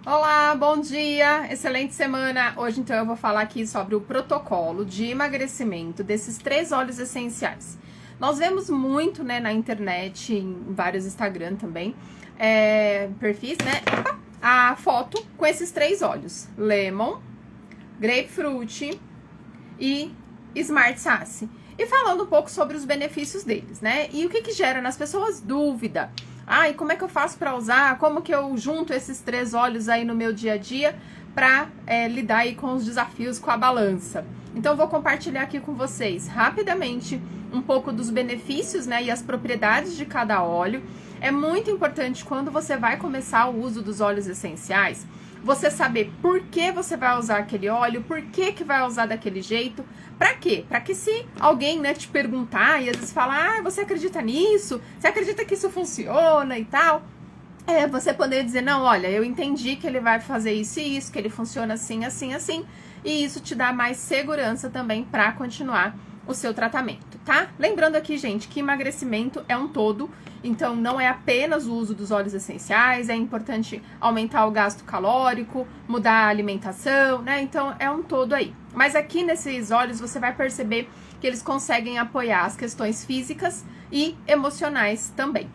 Olá, bom dia, excelente semana. Hoje então eu vou falar aqui sobre o protocolo de emagrecimento desses 3 óleos essenciais. Nós vemos muito, né, na internet, em vários Instagram também, perfis, né, a foto com esses 3 óleos: Lemon, Grapefruit e Smart Sassy. E falando um pouco sobre os benefícios deles, né, e o que gera nas pessoas dúvida. E como é que eu faço para usar? Como que eu junto esses 3 óleos aí no meu dia a dia para lidar aí com os desafios com a balança? Então, eu vou compartilhar aqui com vocês rapidamente um pouco dos benefícios, né, e as propriedades de cada óleo. É muito importante quando você vai começar o uso dos óleos essenciais, você saber por que você vai usar aquele óleo, por que vai usar daquele jeito, pra quê? Pra que se alguém, né, te perguntar e às vezes falar, você acredita nisso? Você acredita que isso funciona e tal? Você poder dizer, não, olha, eu entendi que ele vai fazer isso e isso, que ele funciona assim, assim, assim, e isso te dá mais segurança também pra continuar o seu tratamento, tá? Lembrando aqui, gente, que emagrecimento é um todo, então não é apenas o uso dos óleos essenciais, é importante aumentar o gasto calórico, mudar a alimentação, né? Então é um todo aí. Mas aqui nesses óleos você vai perceber que eles conseguem apoiar as questões físicas e emocionais também.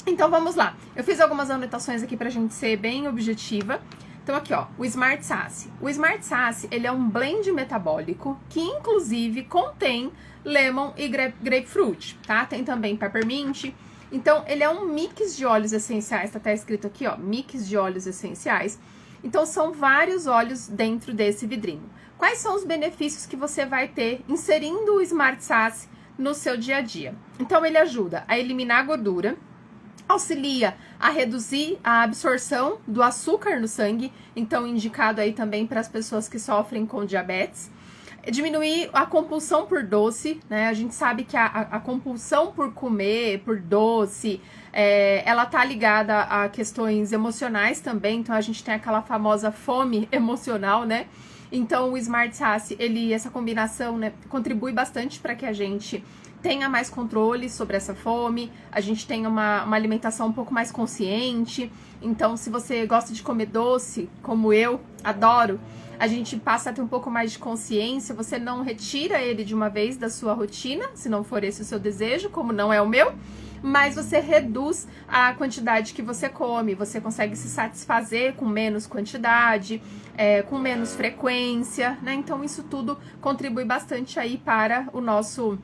Então vamos lá. Eu fiz algumas anotações aqui pra gente ser bem objetiva. Então aqui, ó, o Smart Sassy. O Smart Sassy, ele é um blend metabólico que inclusive contém lemon e grapefruit, tá? Tem também peppermint. Então, ele é um mix de óleos essenciais, tá até escrito aqui, ó, mix de óleos essenciais. Então, são vários óleos dentro desse vidrinho. Quais são os benefícios que você vai ter inserindo o Smart Sassy no seu dia a dia? Então, ele ajuda a eliminar a gordura, auxilia a reduzir a absorção do açúcar no sangue, então indicado aí também para as pessoas que sofrem com diabetes. Diminuir a compulsão por doce, né? A gente sabe que a compulsão por comer, por doce, ela tá ligada a questões emocionais também, então a gente tem aquela famosa fome emocional, né? Então o Smart Sassy, essa combinação, né, contribui bastante para que a gente tenha mais controle sobre essa fome, a gente tenha uma alimentação um pouco mais consciente. Então, se você gosta de comer doce, como eu adoro, a gente passa a ter um pouco mais de consciência, você não retira ele de uma vez da sua rotina, se não for esse o seu desejo, como não é o meu, mas você reduz a quantidade que você come, você consegue se satisfazer com menos quantidade, com menos frequência, né? Então, isso tudo contribui bastante aí para o nosso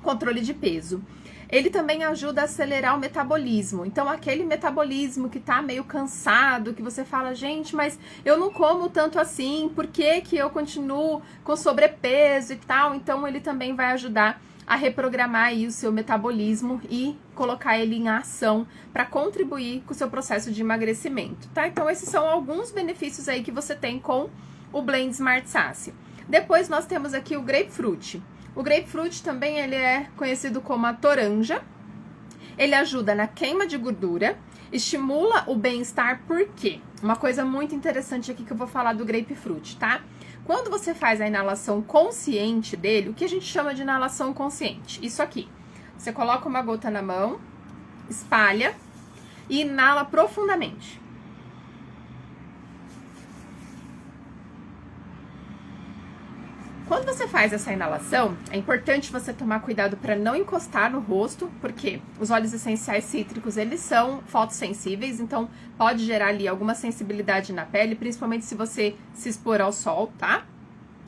controle de peso. Ele também ajuda a acelerar o metabolismo. Então, aquele metabolismo que tá meio cansado, que você fala, gente, mas eu não como tanto assim, por que que eu continuo com sobrepeso e tal? Então, ele também vai ajudar a reprogramar aí o seu metabolismo e colocar ele em ação para contribuir com o seu processo de emagrecimento, tá? Então, esses são alguns benefícios aí que você tem com o Blend Smart Sassy. Depois, nós temos aqui o Grapefruit. O grapefruit também ele é conhecido como a toranja. Ele ajuda na queima de gordura, estimula o bem-estar, por quê? Uma coisa muito interessante aqui que eu vou falar do grapefruit, tá? Quando você faz a inalação consciente dele, o que a gente chama de inalação consciente? Isso aqui. Você coloca uma gota na mão, espalha e inala profundamente. Quando você faz essa inalação, é importante você tomar cuidado para não encostar no rosto, porque os óleos essenciais cítricos, eles são fotossensíveis, então pode gerar ali alguma sensibilidade na pele, principalmente se você se expor ao sol, tá?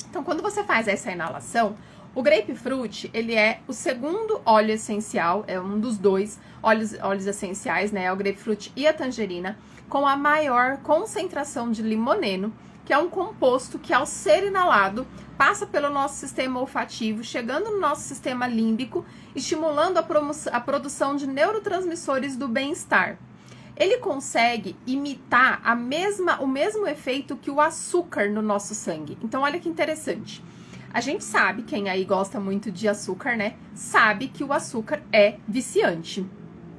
Então, quando você faz essa inalação, o grapefruit, ele é o segundo óleo essencial, é um dos 2 óleos essenciais, né? É o grapefruit e a tangerina, com a maior concentração de limoneno, que é um composto que, ao ser inalado, passa pelo nosso sistema olfativo, chegando no nosso sistema límbico, estimulando a produção de neurotransmissores do bem-estar. Ele consegue imitar o mesmo efeito que o açúcar no nosso sangue. Então, olha que interessante. A gente sabe, quem aí gosta muito de açúcar, né? Sabe que o açúcar é viciante.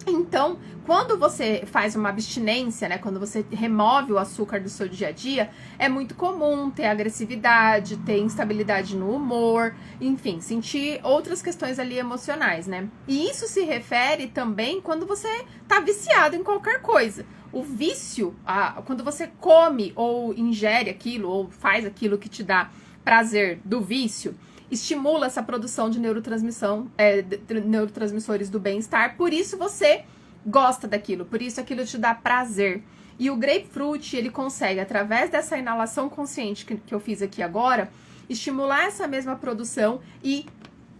Então, quando você faz uma abstinência, né, quando você remove o açúcar do seu dia a dia, é muito comum ter agressividade, ter instabilidade no humor, enfim, sentir outras questões ali emocionais, né? E isso se refere também quando você tá viciado em qualquer coisa. O vício, quando você come ou ingere aquilo, ou faz aquilo que te dá prazer do vício, estimula essa produção de neurotransmissores do bem-estar, por isso você gosta daquilo, por isso aquilo te dá prazer. E o grapefruit, ele consegue, através dessa inalação consciente que eu fiz aqui agora, estimular essa mesma produção e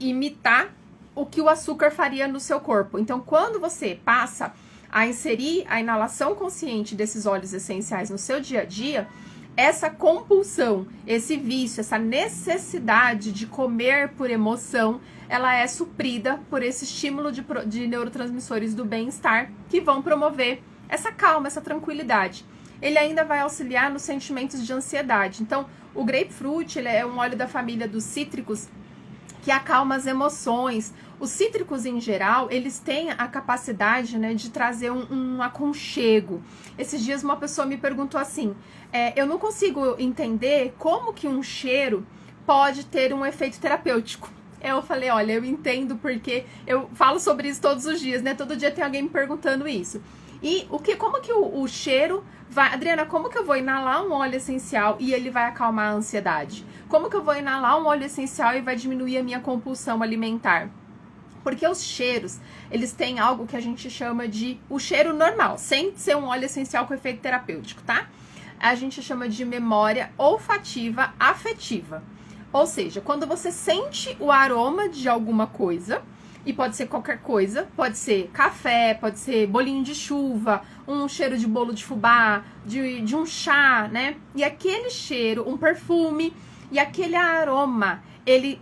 imitar o que o açúcar faria no seu corpo. Então, quando você passa a inserir a inalação consciente desses óleos essenciais no seu dia a dia, essa compulsão, esse vício, essa necessidade de comer por emoção, ela é suprida por esse estímulo de neurotransmissores do bem-estar que vão promover essa calma, essa tranquilidade. Ele ainda vai auxiliar nos sentimentos de ansiedade. Então, o grapefruit, ele é um óleo da família dos cítricos que acalma as emoções. Os cítricos, em geral, eles têm a capacidade, né, de trazer um aconchego. Esses dias uma pessoa me perguntou assim, eu não consigo entender como que um cheiro pode ter um efeito terapêutico. Eu falei, olha, eu entendo porque eu falo sobre isso todos os dias, né? Todo dia tem alguém me perguntando isso. E como que o cheiro vai... Adriana, como que eu vou inalar um óleo essencial e ele vai acalmar a ansiedade? Como que eu vou inalar um óleo essencial e vai diminuir a minha compulsão alimentar? Porque os cheiros, eles têm algo que a gente chama de o cheiro normal, sem ser um óleo essencial com efeito terapêutico, tá? A gente chama de memória olfativa afetiva. Ou seja, quando você sente o aroma de alguma coisa, e pode ser qualquer coisa, pode ser café, pode ser bolinho de chuva, um cheiro de bolo de fubá, de um chá, né? E aquele cheiro, um perfume, e aquele aroma, ele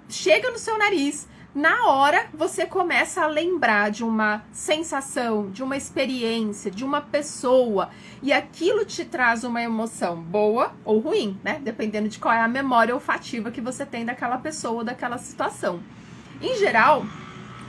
chega no seu nariz, na hora você começa a lembrar de uma sensação, de uma experiência, de uma pessoa, e aquilo te traz uma emoção boa ou ruim, né? Dependendo de qual é a memória olfativa que você tem daquela pessoa ou daquela situação. Em geral,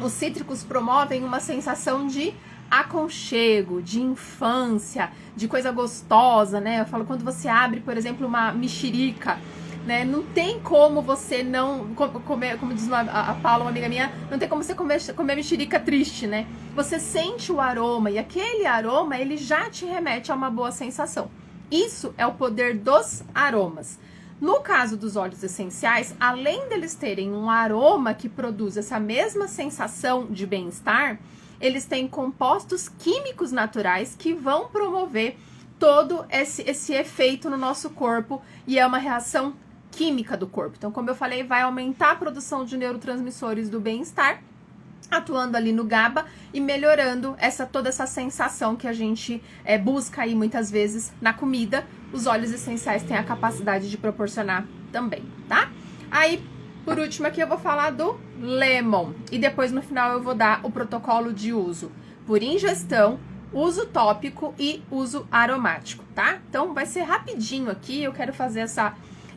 os cítricos promovem uma sensação de aconchego, de infância, de coisa gostosa, né? Eu falo, quando você abre, por exemplo, uma mexerica, né? Não tem como você não comer, como diz a Paula, uma amiga minha, não tem como você comer mexerica triste, né? Você sente o aroma e aquele aroma, ele já te remete a uma boa sensação. Isso é o poder dos aromas. No caso dos óleos essenciais, além deles terem um aroma que produz essa mesma sensação de bem-estar, eles têm compostos químicos naturais que vão promover todo esse efeito no nosso corpo e é uma reação química do corpo. Então, como eu falei, vai aumentar a produção de neurotransmissores do bem-estar, atuando ali no GABA e melhorando toda essa sensação que a gente busca aí muitas vezes na comida. Os óleos essenciais têm a capacidade de proporcionar também, tá? Aí, por último aqui eu vou falar do lemon e depois no final eu vou dar o protocolo de uso por ingestão, uso tópico e uso aromático, tá? Então vai ser rapidinho aqui, eu quero fazer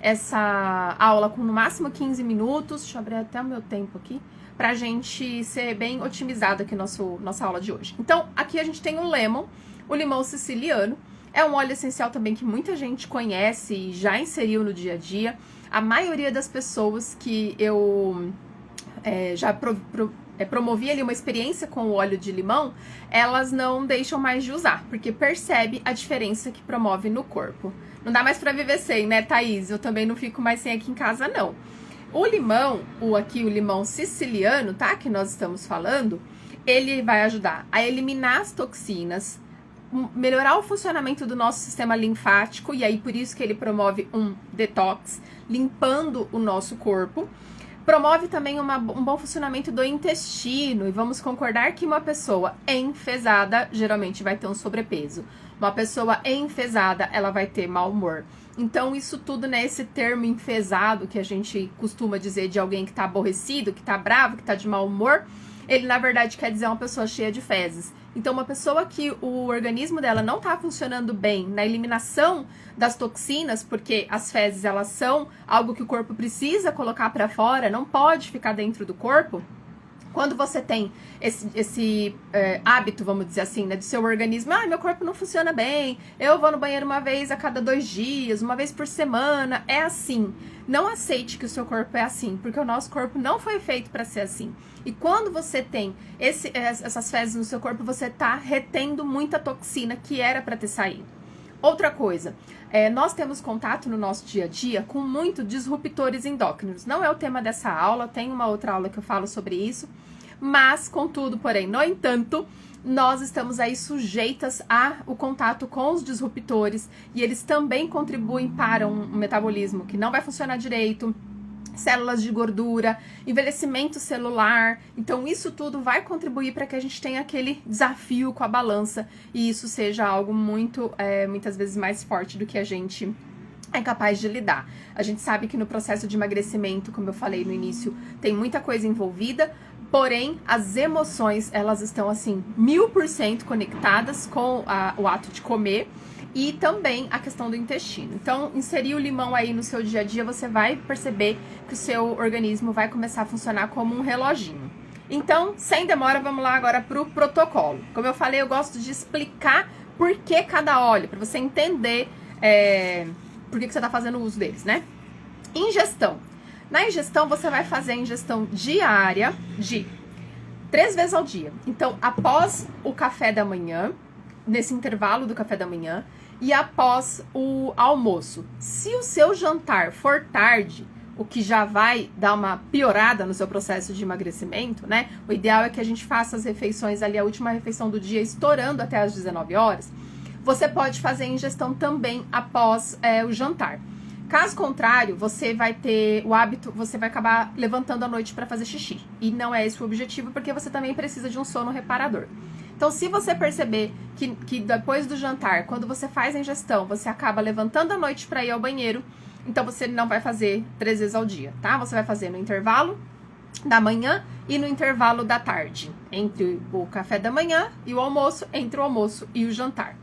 essa aula com no máximo 15 minutos, deixa eu abrir até o meu tempo aqui, pra gente ser bem otimizado aqui nossa aula de hoje. Então, aqui a gente tem o limão siciliano, é um óleo essencial também que muita gente conhece e já inseriu no dia a dia. A maioria das pessoas que eu já promovi ali uma experiência com o óleo de limão, elas não deixam mais de usar, porque percebe a diferença que promove no corpo. Não dá mais pra viver sem, né, Thaís? Eu também não fico mais sem aqui em casa, não. O limão, o limão siciliano, tá? Que nós estamos falando, ele vai ajudar a eliminar as toxinas, melhorar o funcionamento do nosso sistema linfático, e aí por isso que ele promove um detox, limpando o nosso corpo. Promove também um bom funcionamento do intestino, e vamos concordar que uma pessoa enfesada geralmente vai ter um sobrepeso. Uma pessoa enfesada, ela vai ter mau humor. Então, isso tudo, né, esse termo enfesado que a gente costuma dizer de alguém que tá aborrecido, que tá bravo, que tá de mau humor, ele na verdade quer dizer uma pessoa cheia de fezes. Então, uma pessoa que o organismo dela não tá funcionando bem na eliminação das toxinas, porque as fezes, elas são algo que o corpo precisa colocar para fora, não pode ficar dentro do corpo. Quando você tem esse hábito, vamos dizer assim, né, do seu organismo, meu corpo não funciona bem, eu vou no banheiro uma vez a cada 2 dias, uma vez por semana, é assim. Não aceite que o seu corpo é assim, porque o nosso corpo não foi feito para ser assim. E quando você tem essas fezes no seu corpo, você tá retendo muita toxina que era para ter saído. Outra coisa, nós temos contato no nosso dia a dia com muitos disruptores endócrinos. Não é o tema dessa aula, tem uma outra aula que eu falo sobre isso. Mas, contudo, porém, no entanto, nós estamos aí sujeitas ao contato com os disruptores e eles também contribuem para um metabolismo que não vai funcionar direito, células de gordura, envelhecimento celular. Então, isso tudo vai contribuir para que a gente tenha aquele desafio com a balança e isso seja algo muitas vezes mais forte do que a gente é capaz de lidar. A gente sabe que no processo de emagrecimento, como eu falei no início, tem muita coisa envolvida, porém, as emoções, elas estão assim, 1000% conectadas com o ato de comer e também a questão do intestino. Então, inserir o limão aí no seu dia a dia, você vai perceber que o seu organismo vai começar a funcionar como um reloginho. Então, sem demora, vamos lá agora para o protocolo. Como eu falei, eu gosto de explicar por que cada óleo, para você entender por que você está fazendo uso deles, né? Ingestão. Na ingestão, você vai fazer a ingestão diária de 3 vezes ao dia. Então, após o café da manhã, nesse intervalo do café da manhã, e após o almoço. Se o seu jantar for tarde, o que já vai dar uma piorada no seu processo de emagrecimento, né? O ideal é que a gente faça as refeições ali, a última refeição do dia, estourando até as 19 horas. Você pode fazer a ingestão também após o jantar. Caso contrário, você vai ter o hábito, você vai acabar levantando à noite para fazer xixi. E não é esse o objetivo, porque você também precisa de um sono reparador. Então, se você perceber que depois do jantar, quando você faz a ingestão, você acaba levantando à noite para ir ao banheiro, então você não vai fazer 3 vezes ao dia, tá? Você vai fazer no intervalo da manhã e no intervalo da tarde, entre o café da manhã e o almoço, entre o almoço e o jantar.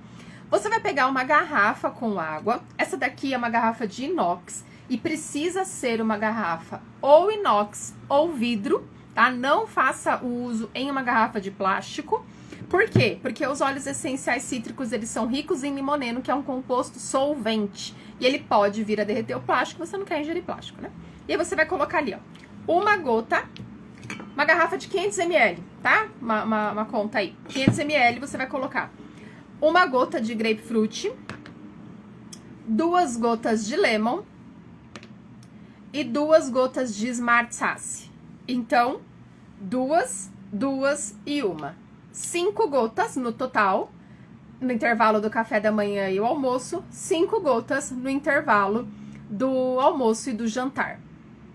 Você vai pegar uma garrafa com água, essa daqui é uma garrafa de inox e precisa ser uma garrafa ou inox ou vidro, tá? Não faça o uso em uma garrafa de plástico. Por quê? Porque os óleos essenciais cítricos, eles são ricos em limoneno, que é um composto solvente. E ele pode vir a derreter o plástico, você não quer ingerir plástico, né? E aí você vai colocar ali, ó, uma gota, uma garrafa de 500 ml, tá? Uma conta aí. 500 ml você vai colocar uma gota de grapefruit, 2 gotas de lemon e 2 gotas de Smart Sass. Então, 2 e 1. 5 gotas no total, no intervalo do café da manhã e o almoço, 5 gotas no intervalo do almoço e do jantar.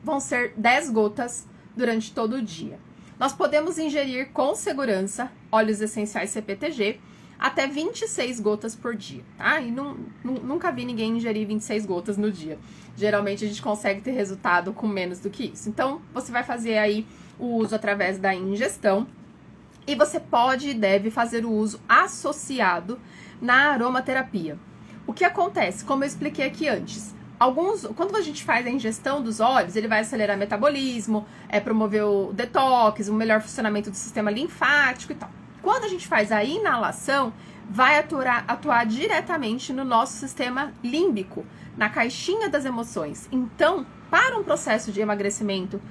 Vão ser 10 gotas durante todo o dia. Nós podemos ingerir com segurança óleos essenciais CPTG até 26 gotas por dia, tá? E nunca vi ninguém ingerir 26 gotas no dia. Geralmente a gente consegue ter resultado com menos do que isso. Então, você vai fazer aí o uso através da ingestão. E você pode e deve fazer o uso associado na aromaterapia. O que acontece? Como eu expliquei aqui antes, quando a gente faz a ingestão dos óleos, ele vai acelerar o metabolismo, promover o detox, o melhor funcionamento do sistema linfático e tal. Quando a gente faz a inalação, vai atuar diretamente no nosso sistema límbico, na caixinha das emoções. Então, para um processo de emagrecimento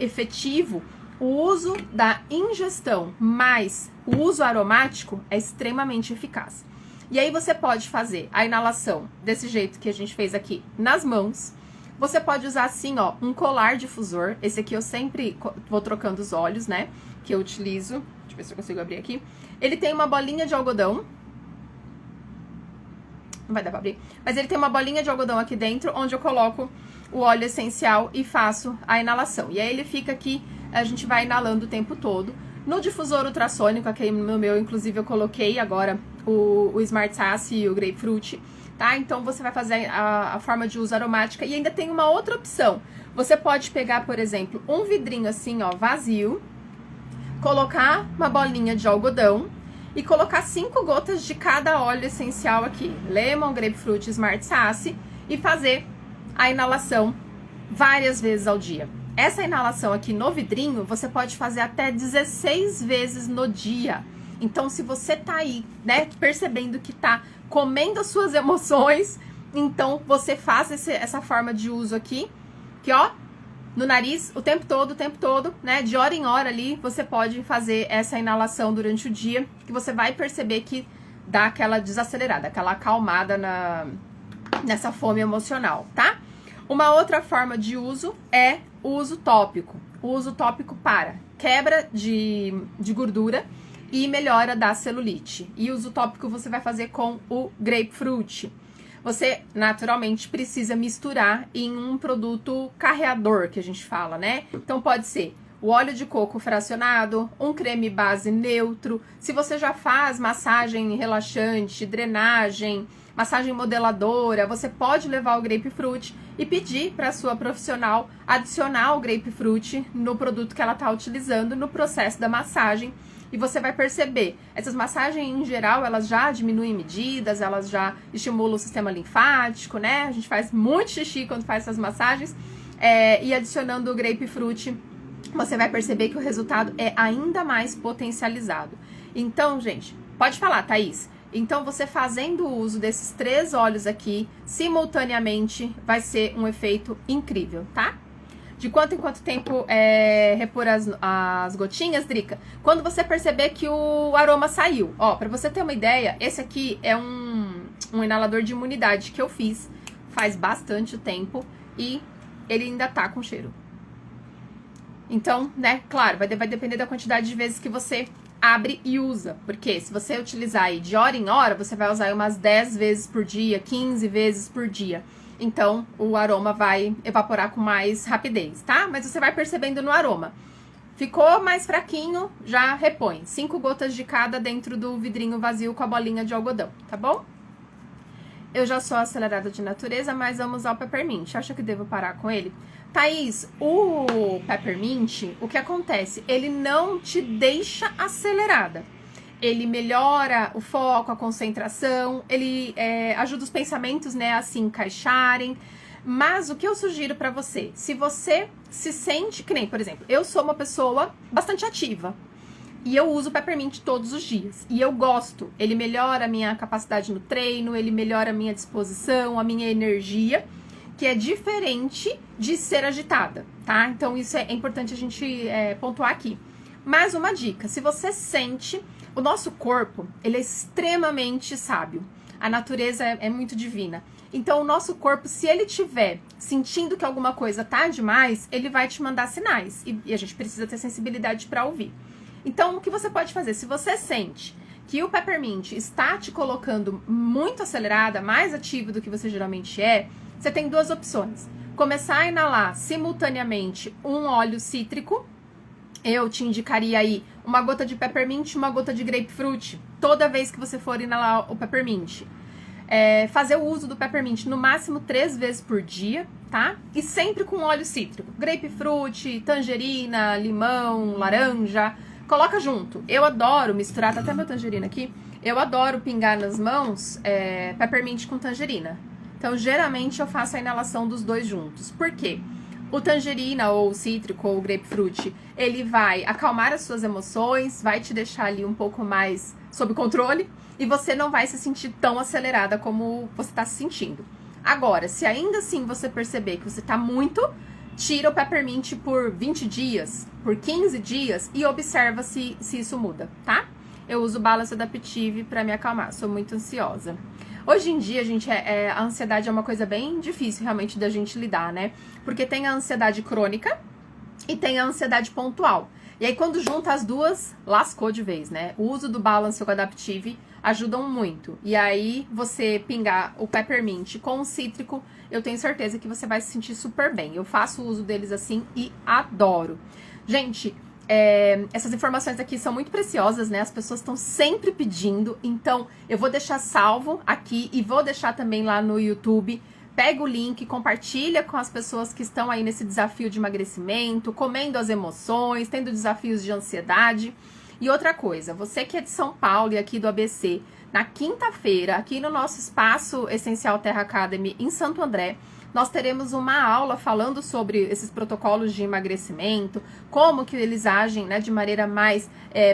efetivo, o uso da ingestão mais o uso aromático é extremamente eficaz. E aí você pode fazer a inalação desse jeito que a gente fez aqui nas mãos. Você pode usar assim, ó, um colar difusor. Esse aqui eu sempre vou trocando os óleos, né? Que eu utilizo. Deixa eu ver se eu consigo abrir aqui. Ele tem uma bolinha de algodão. Não vai dar pra abrir. Mas ele tem uma bolinha de algodão aqui dentro, onde eu coloco o óleo essencial e faço a inalação. E aí ele fica aqui, a gente vai inalando o tempo todo. No difusor ultrassônico, aqui no meu, inclusive, eu coloquei agora o Smart Sass e o Grapefruit, tá? Então, você vai fazer a forma de uso aromática. E ainda tem uma outra opção. Você pode pegar, por exemplo, um vidrinho assim, ó, vazio, colocar uma bolinha de algodão e colocar 5 gotas de cada óleo essencial aqui. Lemon, Grapefruit, Smart Sass e fazer a inalação várias vezes ao dia. Essa inalação aqui no vidrinho, você pode fazer até 16 vezes no dia. Então, se você tá aí, né, percebendo que tá comendo as suas emoções, então você faz essa forma de uso aqui, que ó, no nariz o tempo todo, né, de hora em hora ali, você pode fazer essa inalação durante o dia, que você vai perceber que dá aquela desacelerada, aquela acalmada nessa fome emocional, tá? Uma outra forma de uso é o uso tópico. O uso tópico para quebra de gordura e melhora da celulite. E o uso tópico você vai fazer com o grapefruit. Você, naturalmente, precisa misturar em um produto carreador, que a gente fala, né? Então, pode ser o óleo de coco fracionado, um creme base neutro. Se você já faz massagem relaxante, drenagem, massagem modeladora, você pode levar o grapefruit e pedir para a sua profissional adicionar o grapefruit no produto que ela está utilizando no processo da massagem. E você vai perceber, essas massagens em geral, elas já diminuem medidas, elas já estimulam o sistema linfático, né? A gente faz muito xixi quando faz essas massagens. E adicionando o grapefruit, você vai perceber que o resultado é ainda mais potencializado. Então, gente, pode falar, Thaís. Então, você fazendo o uso desses 3 óleos aqui, simultaneamente, vai ser um efeito incrível, tá? De quanto em quanto tempo repor as gotinhas, Drica? Quando você perceber que o aroma saiu. Ó, pra você ter uma ideia, esse aqui é um inalador de imunidade que eu fiz faz bastante tempo e ele ainda tá com cheiro. Então, né, claro, vai depender da quantidade de vezes que você abre e usa. Porque se você utilizar aí de hora em hora, você vai usar aí umas 10 vezes por dia, 15 vezes por dia. Então, o aroma vai evaporar com mais rapidez, tá? Mas você vai percebendo no aroma. Ficou mais fraquinho, já repõe. 5 gotas de cada dentro do vidrinho vazio com a bolinha de algodão, tá bom? Eu já sou acelerada de natureza, mas amo usar o peppermint. Acha que devo parar com ele? Thaís, o peppermint, o que acontece? Ele não te deixa acelerada. Ele melhora o foco, a concentração, ele ajuda os pensamentos, né, a se encaixarem. Mas o que eu sugiro pra você, se você se sente, que nem, por exemplo, eu sou uma pessoa bastante ativa e eu uso o peppermint todos os dias. E eu gosto, ele melhora a minha capacidade no treino, ele melhora a minha disposição, a minha energia, que é diferente de ser agitada, tá? Então isso é importante a gente pontuar aqui. Mas uma dica, se você sente... O nosso corpo, ele é extremamente sábio. A natureza é muito divina. Então, o nosso corpo, se ele estiver sentindo que alguma coisa tá demais, ele vai te mandar sinais. E a gente precisa ter sensibilidade para ouvir. Então, o que você pode fazer? Se você sente que o peppermint está te colocando muito acelerada, mais ativo do que você geralmente você tem 2 opções. Começar a inalar simultaneamente um óleo cítrico. Eu te indicaria aí uma gota de peppermint e uma gota de grapefruit, toda vez que você for inalar o peppermint. Fazer o uso do peppermint no máximo 3 vezes por dia, tá? E sempre com óleo cítrico. Grapefruit, tangerina, limão, laranja, coloca junto. Eu adoro misturar, tá até meu tangerina aqui, eu adoro pingar nas mãos peppermint com tangerina. Então, geralmente, eu faço a inalação dos 2 juntos. Por quê? O tangerina, ou o cítrico, ou o grapefruit, ele vai acalmar as suas emoções, vai te deixar ali um pouco mais sob controle e você não vai se sentir tão acelerada como você está se sentindo. Agora, se ainda assim você perceber que você está muito, tira o peppermint por 20 dias, por 15 dias e observa se isso muda, tá? Eu uso Balance Adaptive para me acalmar, sou muito ansiosa. Hoje em dia, gente, a ansiedade é uma coisa bem difícil realmente da gente lidar, né? Porque tem a ansiedade crônica e tem a ansiedade pontual. E aí, quando junta as duas, lascou de vez, né? O uso do Balance Adaptive ajudam muito. E aí, você pingar o peppermint com o cítrico, eu tenho certeza que você vai se sentir super bem. Eu faço o uso deles assim e adoro. Gente... essas informações aqui são muito preciosas, né? As pessoas estão sempre pedindo, então eu vou deixar salvo aqui e vou deixar também lá no YouTube. Pega o link, compartilha com as pessoas que estão aí nesse desafio de emagrecimento, comendo as emoções, tendo desafios de ansiedade. E outra coisa, você que é de São Paulo e aqui do ABC, na quinta-feira, aqui no nosso espaço Essencial Terra Academy em Santo André, nós teremos uma aula falando sobre esses protocolos de emagrecimento, como que eles agem, né, de maneira mais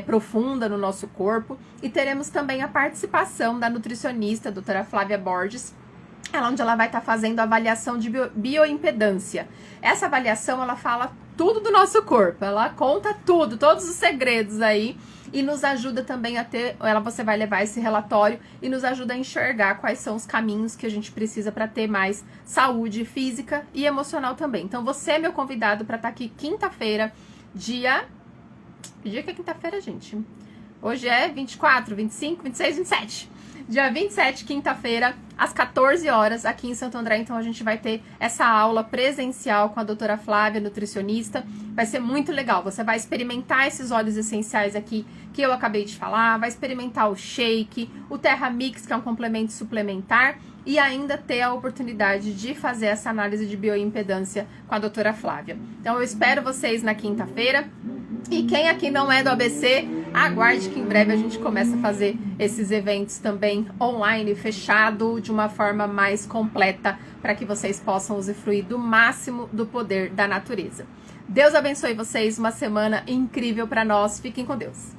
profunda no nosso corpo. E teremos também a participação da nutricionista, a doutora Flávia Borges, onde ela vai estar fazendo a avaliação de bioimpedância. Essa avaliação, ela fala tudo do nosso corpo, ela conta tudo, todos os segredos aí, e nos ajuda também a ter, você vai levar esse relatório e nos ajuda a enxergar quais são os caminhos que a gente precisa para ter mais saúde física e emocional também. Então você é meu convidado para estar aqui quinta-feira, dia que é quinta-feira, gente? Hoje é 24, 25, 26, 27. Dia 27, quinta-feira, às 14 horas, aqui em Santo André. Então, a gente vai ter essa aula presencial com a doutora Flávia, nutricionista. Vai ser muito legal. Você vai experimentar esses óleos essenciais aqui que eu acabei de falar. Vai experimentar o shake, o Terra Mix, que é um complemento suplementar. E ainda ter a oportunidade de fazer essa análise de bioimpedância com a doutora Flávia. Então, eu espero vocês na quinta-feira. E quem aqui não é do ABC, aguarde que em breve a gente começa a fazer esses eventos também online, fechado, de uma forma mais completa, para que vocês possam usufruir do máximo do poder da natureza. Deus abençoe vocês, uma semana incrível para nós. Fiquem com Deus.